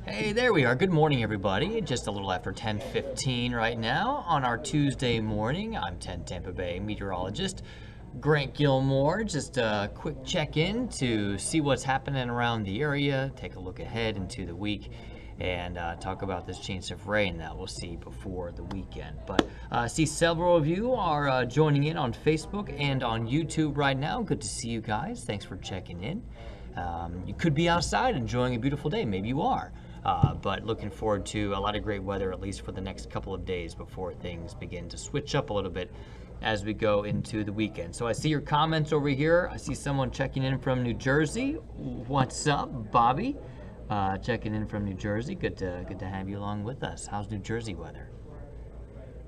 Hey, there we are. Good morning, everybody. Just a little after 10:15 right now on our Tuesday morning. I'm 10 Tampa Bay meteorologist Grant Gilmore. Just a quick check-in to see what's happening around the area, take a look ahead into the week, and talk about this chance of rain that we'll see before the weekend. But I see several of you are joining in on Facebook and on YouTube right now. Good to see you guys. Thanks for checking in. You could be outside enjoying a beautiful day. Maybe you are. But looking forward to a lot of great weather, at least for the next couple of days before things begin to switch up a little bit as we go into the weekend. So I see your comments over here. I see someone checking in from New Jersey. What's up, Bobby? Checking in from New Jersey. Good to have you along with us. How's New Jersey weather?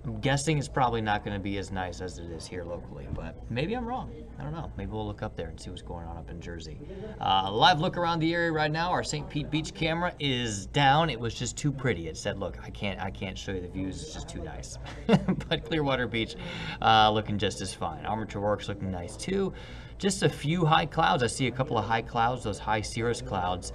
I'm guessing it's probably not going to be as nice as it is here locally, but maybe I'm wrong. I don't know. Maybe we'll look up there and see what's going on up in Jersey. Live look around the area right now. Our St. Pete Beach camera is down. It was just too pretty. It said, "Look, I can't show you the views. It's just too nice." But Clearwater Beach looking just as fine. Armature Works looking nice too. Just a few high clouds. I see a couple of high clouds. Those high cirrus clouds.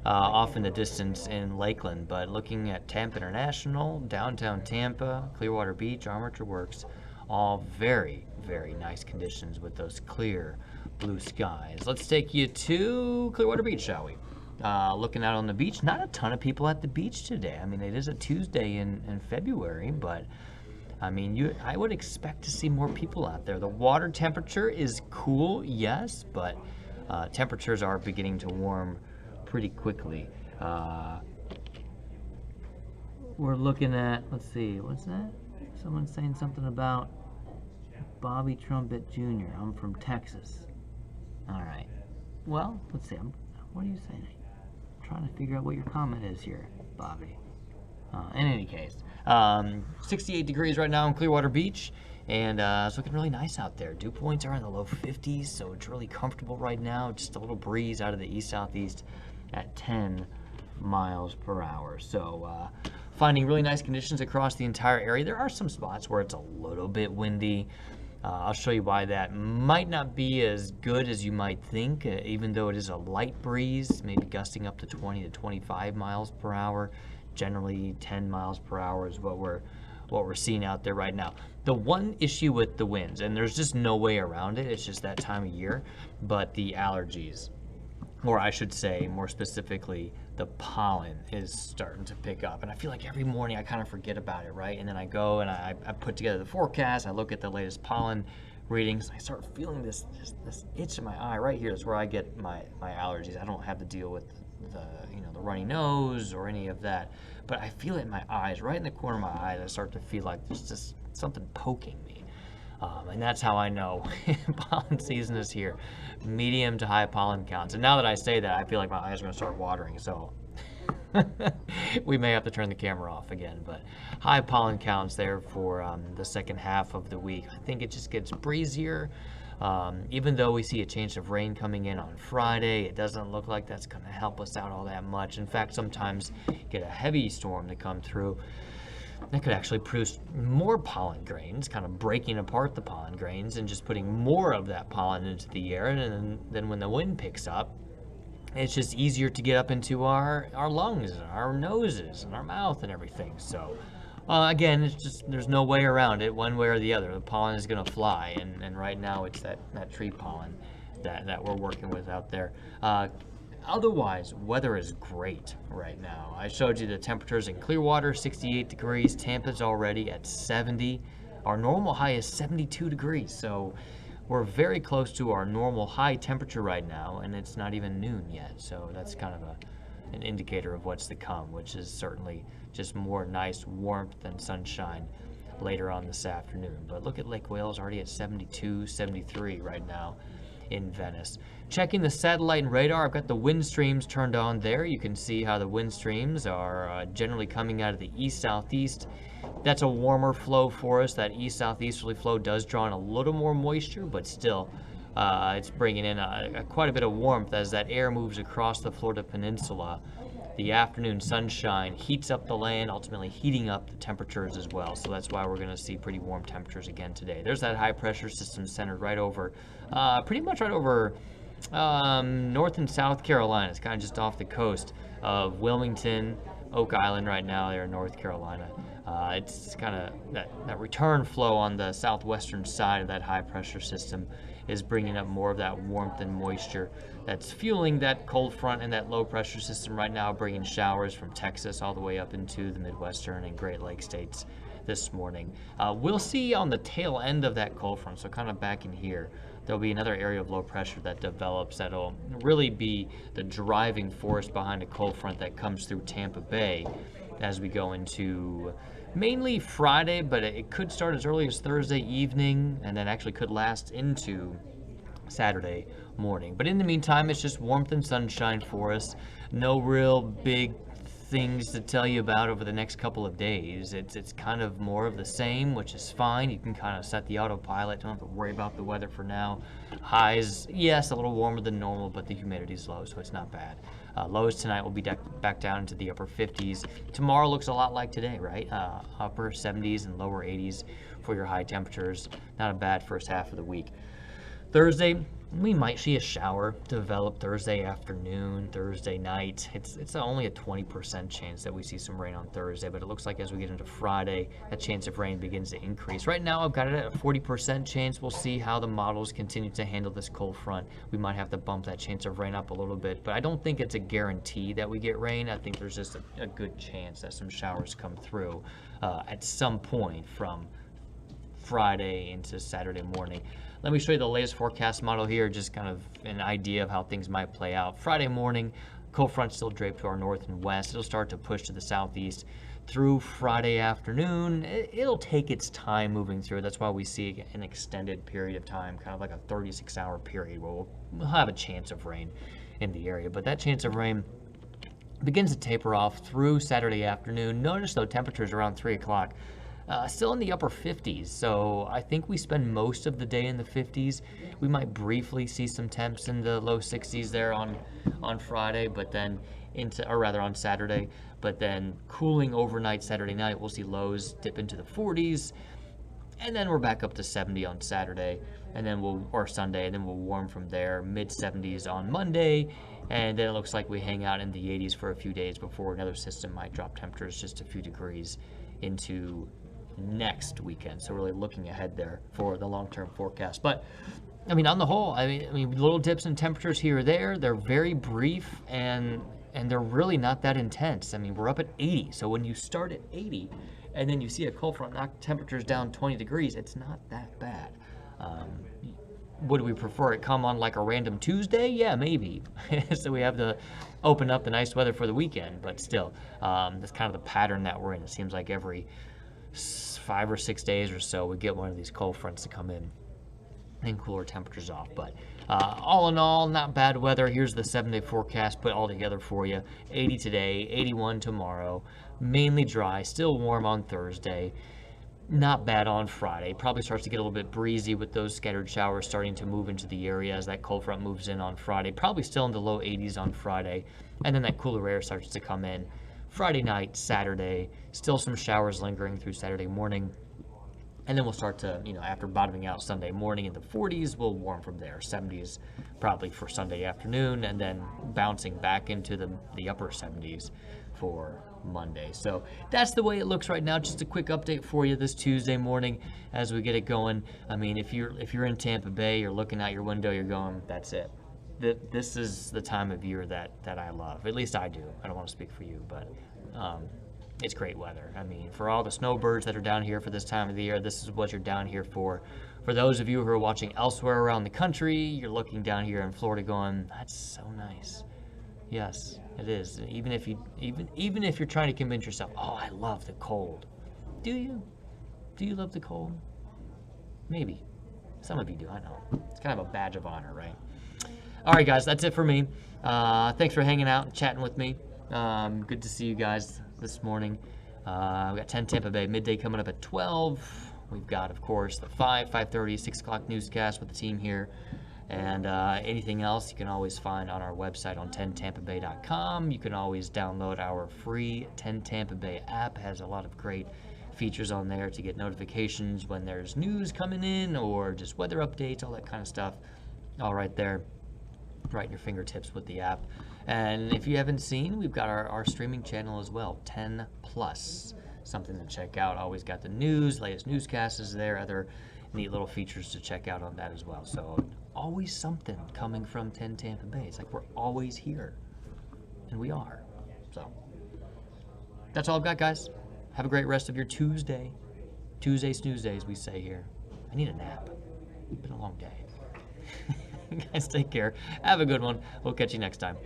Off in the distance in Lakeland, but looking at Tampa International, downtown Tampa, Clearwater Beach, Armature Works, all very, very nice conditions with those clear blue skies. Let's take you to Clearwater Beach, shall we? Looking out on the beach, not a ton of people at the beach today. I mean, it is a Tuesday in February, but I mean, I would expect to see more people out there. The water temperature is cool, yes, but temperatures are beginning to warm pretty quickly. We're looking at, let's see, what's that? Someone's saying something about Bobby Trumpet Jr. I'm from Texas. All right. Well, let's see. What are you saying? I'm trying to figure out what your comment is here, Bobby. In any case, 68 degrees right now in Clearwater Beach, and it's looking really nice out there. Dew points are in the low 50s, so it's really comfortable right now. Just a little breeze out of the east-southeast at 10 miles per hour. So finding really nice conditions across the entire area. There are some spots where it's a little bit windy. I'll show you why that might not be as good as you might think, even though it is a light breeze, maybe gusting up to 20 to 25 miles per hour. Generally 10 miles per hour is what we're seeing out there right now. The one issue with the winds, and there's just no way around it, it's just that time of year, but the allergies. Or I should say, more specifically, the pollen is starting to pick up. And I feel like every morning I kind of forget about it, right? And then I go and I put together the forecast, I look at the latest pollen readings, and I start feeling this itch in my eye right here. Is where I get my allergies. I don't have to deal with the runny nose or any of that, but I feel it in my eyes, right in the corner of my eyes. I start to feel like there's just something poking me. And that's how I know pollen season is here. Medium to high pollen counts. And now that I say that, I feel like my eyes are going to start watering. So we may have to turn the camera off again. But high pollen counts there for the second half of the week. I think it just gets breezier. Even though we see a change of rain coming in on Friday, it doesn't look like that's going to help us out all that much. In fact, sometimes get a heavy storm to come through. That could actually produce more pollen grains, kind of breaking apart the pollen grains and just putting more of that pollen into the air. And then when the wind picks up, it's just easier to get up into our lungs and our noses and our mouth and everything. So again, it's just, there's no way around it, one way or the other. The pollen is going to fly, and right now it's that tree pollen that we're working with out there. Otherwise, weather is great right now. I showed you the temperatures in Clearwater, 68 degrees. Tampa's already at 70. Our normal high is 72 degrees, so we're very close to our normal high temperature right now, and it's not even noon yet. So that's kind of an indicator of what's to come, which is certainly just more nice warmth and sunshine later on this afternoon. But look at Lake Wales, already at 72, 73 right now in Venice. Checking the satellite and radar, I've got the wind streams turned on there. You can see how the wind streams are generally coming out of the east-southeast. That's a warmer flow for us. That east-southeasterly flow does draw in a little more moisture, but still it's bringing in quite a bit of warmth as that air moves across the Florida Peninsula. The afternoon sunshine heats up the land, ultimately heating up the temperatures as well. So that's why we're going to see pretty warm temperatures again today. There's that high pressure system centered right over, pretty much right over North and South Carolina. It's kind of just off the coast of Wilmington, Oak Island right now. They're in North Carolina. It's kind of that return flow on the southwestern side of that high pressure system is bringing up more of that warmth and moisture that's fueling that cold front and that low pressure system right now, bringing showers from Texas all the way up into the Midwestern and Great Lakes states this morning. We'll see on the tail end of that cold front, so kind of back in here, there'll be another area of low pressure that develops that'll really be the driving force behind a cold front that comes through Tampa Bay as we go into mainly Friday, but it could start as early as Thursday evening and then actually could last into Saturday morning. But in the meantime, it's just warmth and sunshine for us. No real big things to tell you about over the next couple of days. It's kind of more of the same, which is fine. You can kind of set the autopilot. Don't have to worry about the weather for now. Highs, yes, a little warmer than normal, but the humidity's low, so it's not bad. Lows tonight will be back down into the upper 50s. Tomorrow looks a lot like today, right? Upper 70s and lower 80s for your high temperatures. Not a bad first half of the week. Thursday, we might see a shower develop Thursday afternoon, Thursday night. It's only a 20% chance that we see some rain on Thursday, but it looks like as we get into Friday, that chance of rain begins to increase. Right now, I've got it at a 40% chance. We'll see how the models continue to handle this cold front. We might have to bump that chance of rain up a little bit, but I don't think it's a guarantee that we get rain. I think there's just a good chance that some showers come through at some point from Friday into Saturday morning. Let me show you the latest forecast model here, just kind of an idea of how things might play out. Friday morning, cold front still draped to our north and west. It'll start to push to the southeast through Friday afternoon. It'll take its time moving through. That's why we see an extended period of time, kind of like a 36-hour period where we'll have a chance of rain in the area. But that chance of rain begins to taper off through Saturday afternoon. Notice, though, temperatures around 3 o'clock. Still in the upper 50s, so I think we spend most of the day in the 50s. We might briefly see some temps in the low 60s there on Friday, but then on Saturday, but then cooling overnight Saturday night, we'll see lows dip into the 40s, and then we're back up to 70 on Saturday, and then Sunday, and then we'll warm from there, mid 70s on Monday, and then it looks like we hang out in the 80s for a few days before another system might drop temperatures just a few degrees into next weekend. So really looking ahead there for the long-term forecast. But I mean, on the whole, I mean little dips in temperatures here or there. They're very brief and they're really not that intense. I mean, we're up at 80. So when you start at 80 and then you see a cold front knock temperatures down 20 degrees, it's not that bad. Would we prefer it come on like a random Tuesday? Yeah, maybe. So we have to open up the nice weather for the weekend, but still, that's kind of the pattern that we're in. It seems like every 5 or 6 days or so, we get one of these cold fronts to come in and cool our temperatures off. But all in all, not bad weather. Here's the 7-day forecast put all together for you. 80 today, 81 tomorrow, mainly dry, still warm on Thursday. Not bad on Friday. Probably starts to get a little bit breezy with those scattered showers starting to move into the area as that cold front moves in on Friday. Probably still in the low 80s on Friday. And then that cooler air starts to come in Friday night, Saturday. Still some showers lingering through Saturday morning. And then we'll start to, after bottoming out Sunday morning in the 40s, we'll warm from there. 70s probably for Sunday afternoon, and then bouncing back into the upper 70s for Monday. So that's the way it looks right now. Just a quick update for you this Tuesday morning as we get it going. I mean, if you're in Tampa Bay, you're looking out your window, you're going, that's it. This is the time of year that I love. At least I do. I don't want to speak for you, but it's great weather. I mean, for all the snowbirds that are down here for this time of the year, this is what you're down here for. For those of you who are watching elsewhere around the country, you're looking down here in Florida going, that's so nice. Yes, it is. Even if you're trying to convince yourself, oh, I love the cold. Do you? Do you love the cold? Maybe. Some of you do, I know. It's kind of a badge of honor, right? All right, guys, that's it for me. Thanks for hanging out and chatting with me. Good to see you guys this morning. We've got 10 Tampa Bay midday coming up at 12. We've got, of course, the 5:30, 6 o'clock newscast with the team here. And anything else you can always find on our website on 10tampabay.com. You can always download our free 10 Tampa Bay app. It has a lot of great features on there to get notifications when there's news coming in or just weather updates, all that kind of stuff. All right there. right in your fingertips with the app. And if you haven't seen, we've got our streaming channel as well, 10 Plus. Something to check out. Always got the news, latest newscasts is there, other neat little features to check out on that as well. So always something coming from 10 Tampa Bay. It's like we're always here. And we are. So that's all I've got, guys. Have a great rest of your Tuesday. Tuesday snooze days, we say here. I need a nap. It's been a long day. Guys, take care. Have a good one. We'll catch you next time.